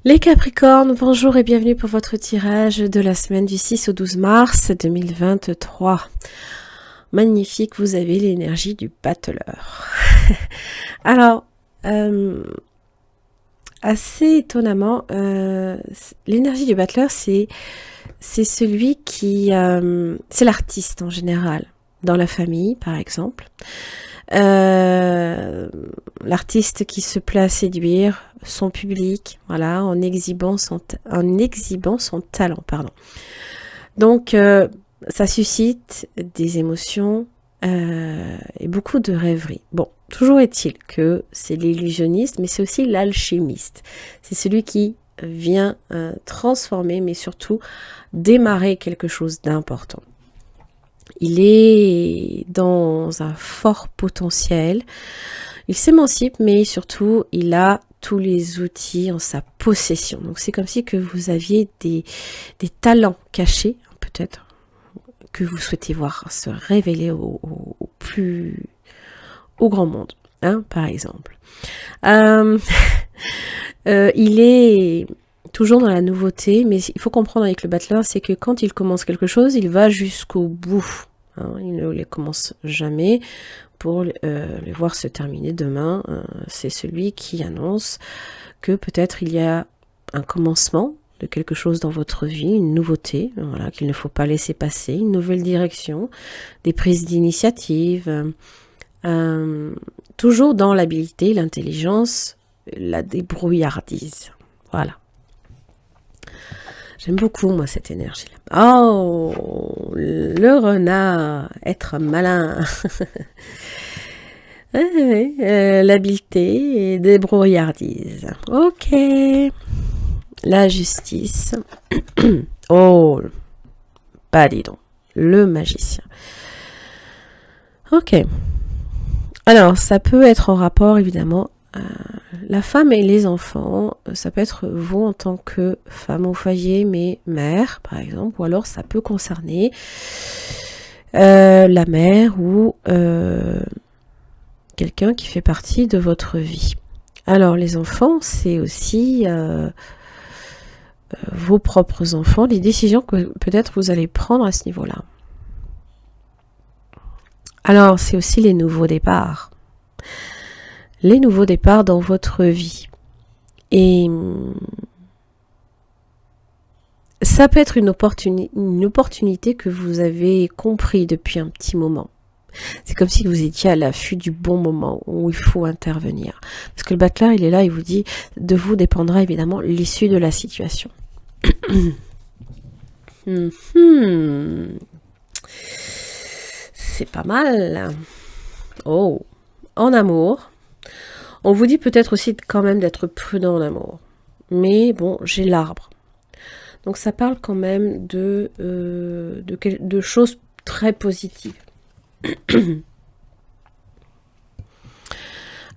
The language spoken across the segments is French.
Les Capricornes, bonjour et bienvenue pour votre tirage de la semaine du 6 au 12 mars 2023. Magnifique, vous avez l'énergie du battleur. Alors, assez étonnamment, l'énergie du battleur, c'est celui qui... c'est l'artiste en général, dans la famille par exemple. L'artiste qui se plaît à séduire son public, voilà, en exhibant son talent, pardon. Donc, ça suscite des émotions et beaucoup de rêveries. Bon, toujours est-il que c'est l'illusionniste, mais c'est aussi l'alchimiste. C'est celui qui vient transformer, mais surtout démarrer quelque chose d'important. Il est dans un fort potentiel. Il s'émancipe, mais surtout, il a tous les outils en sa possession. Donc, c'est comme si que vous aviez des talents cachés, peut-être, que vous souhaitez voir se révéler au grand monde, hein, par exemple. Il est toujours dans la nouveauté, mais il faut comprendre avec le battleur, c'est que quand il commence quelque chose, il va jusqu'au bout. Hein, il ne les commence jamais pour les voir se terminer demain. C'est celui qui annonce que peut-être il y a un commencement de quelque chose dans votre vie, une nouveauté, voilà, qu'il ne faut pas laisser passer, une nouvelle direction, des prises d'initiative, toujours dans l'habileté, l'intelligence, la débrouillardise. Voilà. J'aime beaucoup, moi, cette énergie-là. Oh, le renard, être malin. L'habileté et débrouillardise. Ok. La justice. Oh, bah dis donc. Le magicien. Ok. Alors, ça peut être en rapport, évidemment, la femme et les enfants. Ça peut être vous en tant que femme au foyer, mais mère, par exemple. Ou alors, ça peut concerner la mère ou quelqu'un qui fait partie de votre vie. Alors, les enfants, c'est aussi vos propres enfants, les décisions que peut-être vous allez prendre à ce niveau-là. Alors, c'est aussi les nouveaux départs. Les nouveaux départs dans votre vie. Et ça peut être une opportunité que vous avez compris depuis un petit moment. C'est comme si vous étiez à l'affût du bon moment où il faut intervenir. Parce que le battleur, il est là, il vous dit, de vous dépendra évidemment l'issue de la situation. C'est pas mal. Oh, en amour. On vous dit peut-être aussi quand même d'être prudent en amour. Mais bon, j'ai l'arbre. Donc ça parle quand même de choses très positives.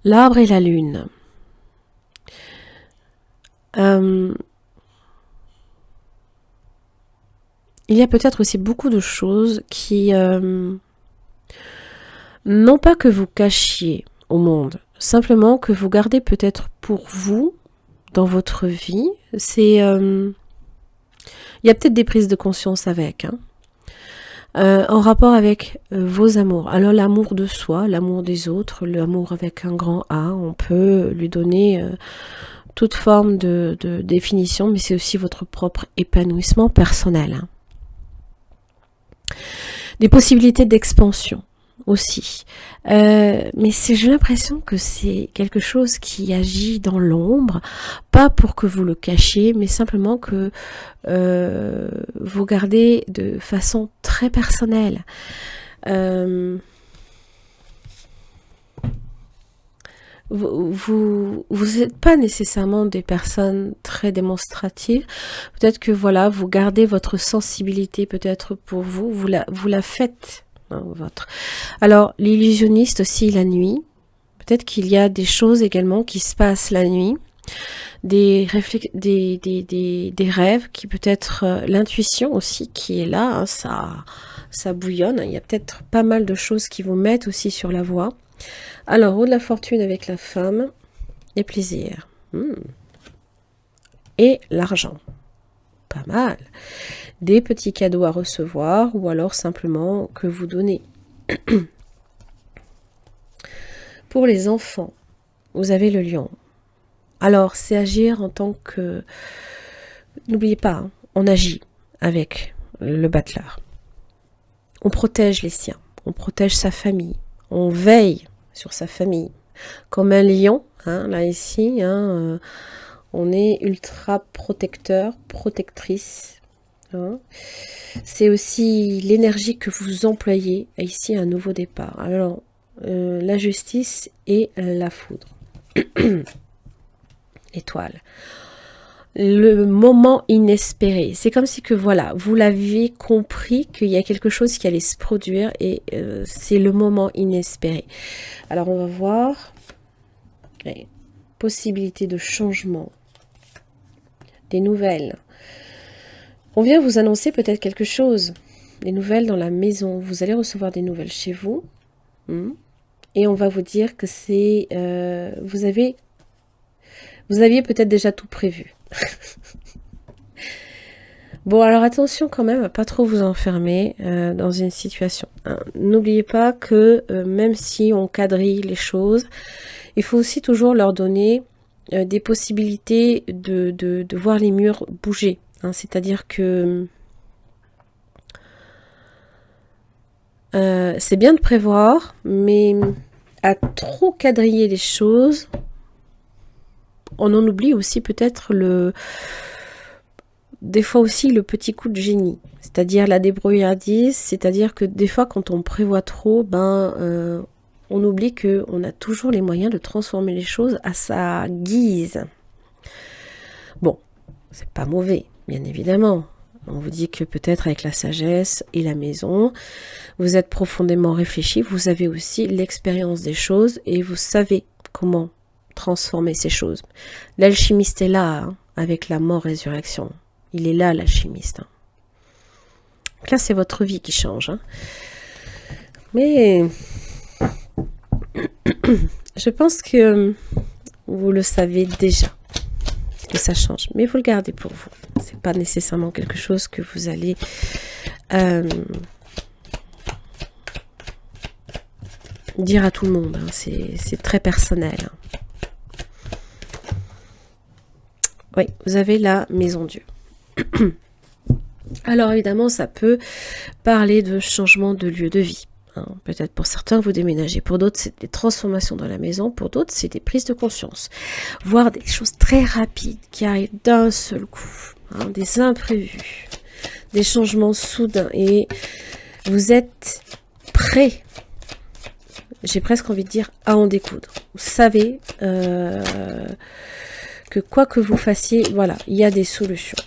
L'arbre et la lune. Il y a peut-être aussi beaucoup de choses qui non pas que vous cachiez au monde, simplement que vous gardez peut-être pour vous dans votre vie. C'est il y a peut-être des prises de conscience avec, hein. En rapport avec vos amours. Alors l'amour de soi, l'amour des autres, l'amour avec un grand A, on peut lui donner toute forme de définition, mais c'est aussi votre propre épanouissement personnel, hein. Des possibilités d'expansion aussi. Mais j'ai l'impression que c'est quelque chose qui agit dans l'ombre, pas pour que vous le cachiez, mais simplement que vous gardez de façon très personnelle. Vous n'êtes pas nécessairement des personnes très démonstratives. Peut-être que voilà, vous gardez votre sensibilité peut-être pour vous, vous la faites. Hein, Alors, l'illusionniste aussi la nuit. Peut-être qu'il y a des choses également qui se passent la nuit. Des rêves qui peut-être l'intuition aussi qui est là, hein, ça bouillonne. Il y a peut-être pas mal de choses qui vous mettent aussi sur la voie. Alors, haut de la fortune avec la femme, et plaisir. et l'argent. Pas mal. Des petits cadeaux à recevoir ou alors simplement que vous donnez. Pour les enfants, vous avez le lion. Alors, c'est agir en tant que... N'oubliez pas, hein, on agit avec le battleur. On protège les siens, on protège sa famille, on veille sur sa famille. Comme un lion, hein, là ici, hein, on est ultra protecteur, protectrice. Hein. C'est aussi l'énergie que vous employez ici à un nouveau départ. Alors, la justice et la foudre. Étoile. Le moment inespéré. C'est comme si que voilà, vous l'aviez compris qu'il y a quelque chose qui allait se produire et c'est le moment inespéré. Alors on va voir. Okay. Possibilité de changement. Des nouvelles. On vient vous annoncer peut-être quelque chose. Des nouvelles dans la maison. Vous allez recevoir des nouvelles chez vous. Et on va vous dire que c'est... vous aviez peut-être déjà tout prévu. Bon, alors attention quand même à pas trop vous enfermer dans une situation. Hein. N'oubliez pas que même si on quadrille les choses, il faut aussi toujours leur donner des possibilités de voir les murs bouger. Hein. C'est-à-dire que c'est bien de prévoir, mais à trop quadriller les choses, on en oublie aussi peut-être des fois aussi le petit coup de génie, c'est-à-dire la débrouillardise, c'est-à-dire que des fois quand on prévoit trop, on oublie qu'on a toujours les moyens de transformer les choses à sa guise. Bon, c'est pas mauvais, bien évidemment. On vous dit que peut-être avec la sagesse et la maison, vous êtes profondément réfléchi, vous avez aussi l'expérience des choses et vous savez comment transformer ces choses. L'alchimiste est là, hein, avec la mort-résurrection. Il est là, l'alchimiste. Hein. Donc là, c'est votre vie qui change. Hein. Mais je pense que vous le savez déjà, que ça change. Mais vous le gardez pour vous. C'est pas nécessairement quelque chose que vous allez... dire à tout le monde. Hein. C'est très personnel. Hein. Oui, vous avez la maison Dieu. Alors évidemment, ça peut parler de changement de lieu de vie. Hein. Peut-être pour certains, vous déménagez. Pour d'autres, c'est des transformations dans la maison. Pour d'autres, c'est des prises de conscience. Voire des choses très rapides qui arrivent d'un seul coup. Hein, des imprévus. Des changements soudains. Et vous êtes prêts, j'ai presque envie de dire, à en découdre. Vous savez... que quoi que vous fassiez, voilà, il y a des solutions.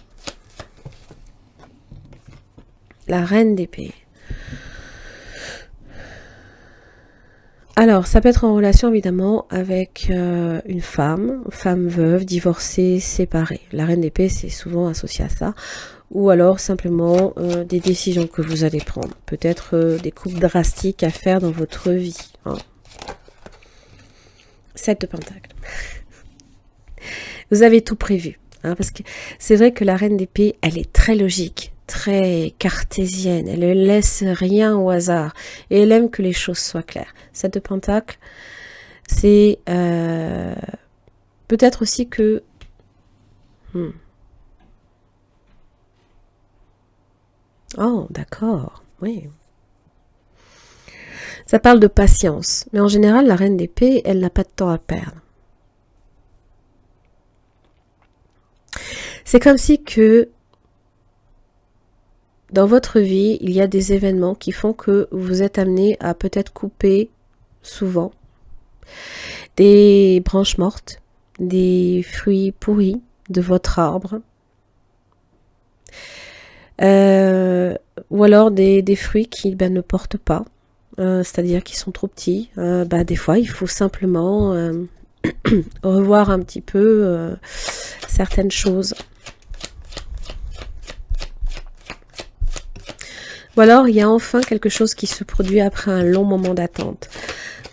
La reine d'épée. Alors, ça peut être en relation évidemment avec une femme veuve, divorcée, séparée. La reine d'épée, c'est souvent associé à ça. Ou alors simplement des décisions que vous allez prendre. Peut-être des coupes drastiques à faire dans votre vie. Hein. 7 de Pentacle. Vous avez tout prévu, hein, parce que c'est vrai que la reine d'épée, elle est très logique, très cartésienne, elle ne laisse rien au hasard, et elle aime que les choses soient claires. 7 de Pentacle, c'est peut-être aussi que... Oh, d'accord, oui. Ça parle de patience, mais en général, la reine d'épée, elle n'a pas de temps à perdre. C'est comme si que dans votre vie, il y a des événements qui font que vous êtes amené à peut-être couper souvent des branches mortes, des fruits pourris de votre arbre, ou alors des fruits qui ne portent pas, c'est-à-dire qui sont trop petits. Des fois, il faut simplement revoir un petit peu certaines choses. Ou alors, il y a enfin quelque chose qui se produit après un long moment d'attente.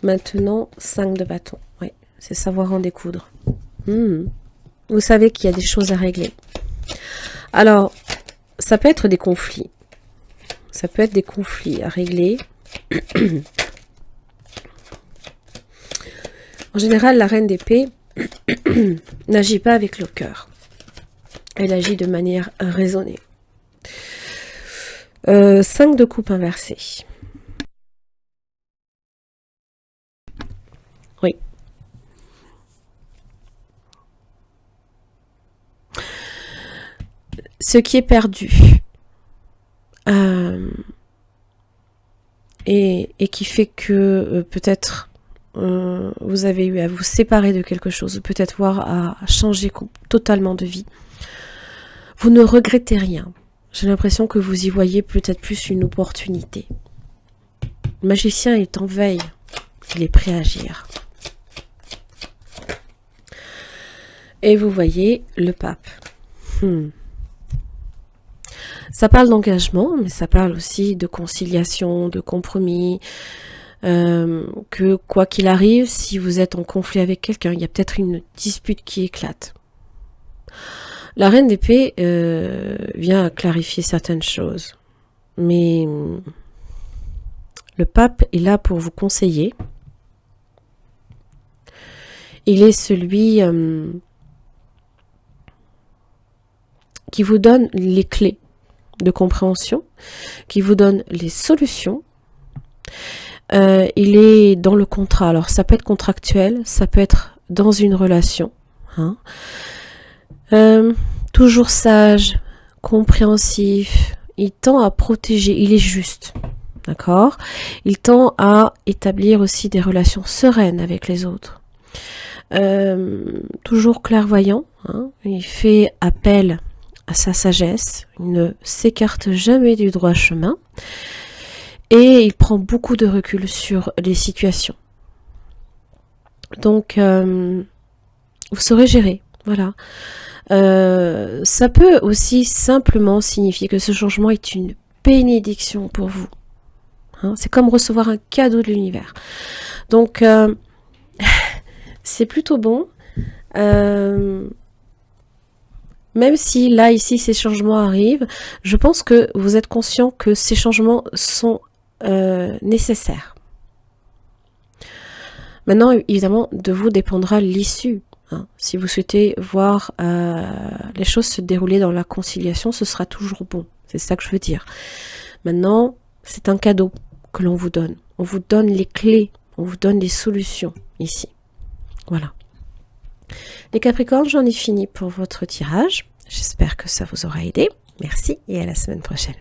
Maintenant, 5 de bâton. Oui, c'est savoir en découdre. Vous savez qu'il y a des choses à régler. Alors, ça peut être des conflits. Ça peut être des conflits à régler. En général, la reine d'épée n'agit pas avec le cœur. Elle agit de manière raisonnée. 5 de coupe inversée. Oui. Ce qui est perdu. Et qui fait que peut-être vous avez eu à vous séparer de quelque chose, peut-être voir à changer totalement de vie. Vous ne regrettez rien. J'ai l'impression que vous y voyez peut-être plus une opportunité. Le magicien est en veille. Il est prêt à agir. Et vous voyez le pape. Ça parle d'engagement, mais ça parle aussi de conciliation, de compromis. Que quoi qu'il arrive, si vous êtes en conflit avec quelqu'un, il y a peut-être une dispute qui éclate. La reine d'épée vient clarifier certaines choses. Mais le pape est là pour vous conseiller. Il est celui qui vous donne les clés de compréhension, qui vous donne les solutions. Il est dans le contrat. Alors ça peut être contractuel, ça peut être dans une relation. Hein. Toujours sage, compréhensif. Il tend à protéger, il est juste. D'accord ? Il tend à établir aussi des relations sereines avec les autres. Toujours clairvoyant. Hein. Il fait appel à sa sagesse. Il ne s'écarte jamais du droit chemin. Et il prend beaucoup de recul sur les situations. Donc, vous saurez gérer. Voilà. Ça peut aussi simplement signifier que ce changement est une bénédiction pour vous. Hein, c'est comme recevoir un cadeau de l'univers. Donc, c'est plutôt bon. Même si là, ici, ces changements arrivent, je pense que vous êtes conscient que ces changements sont nécessaires. Maintenant, évidemment, de vous dépendra l'issue. Hein. Si vous souhaitez voir les choses se dérouler dans la conciliation, ce sera toujours bon. C'est ça que je veux dire. Maintenant, c'est un cadeau que l'on vous donne. On vous donne les clés, on vous donne les solutions ici. Voilà. Les Capricornes, j'en ai fini pour votre tirage. J'espère que ça vous aura aidé. Merci et à la semaine prochaine.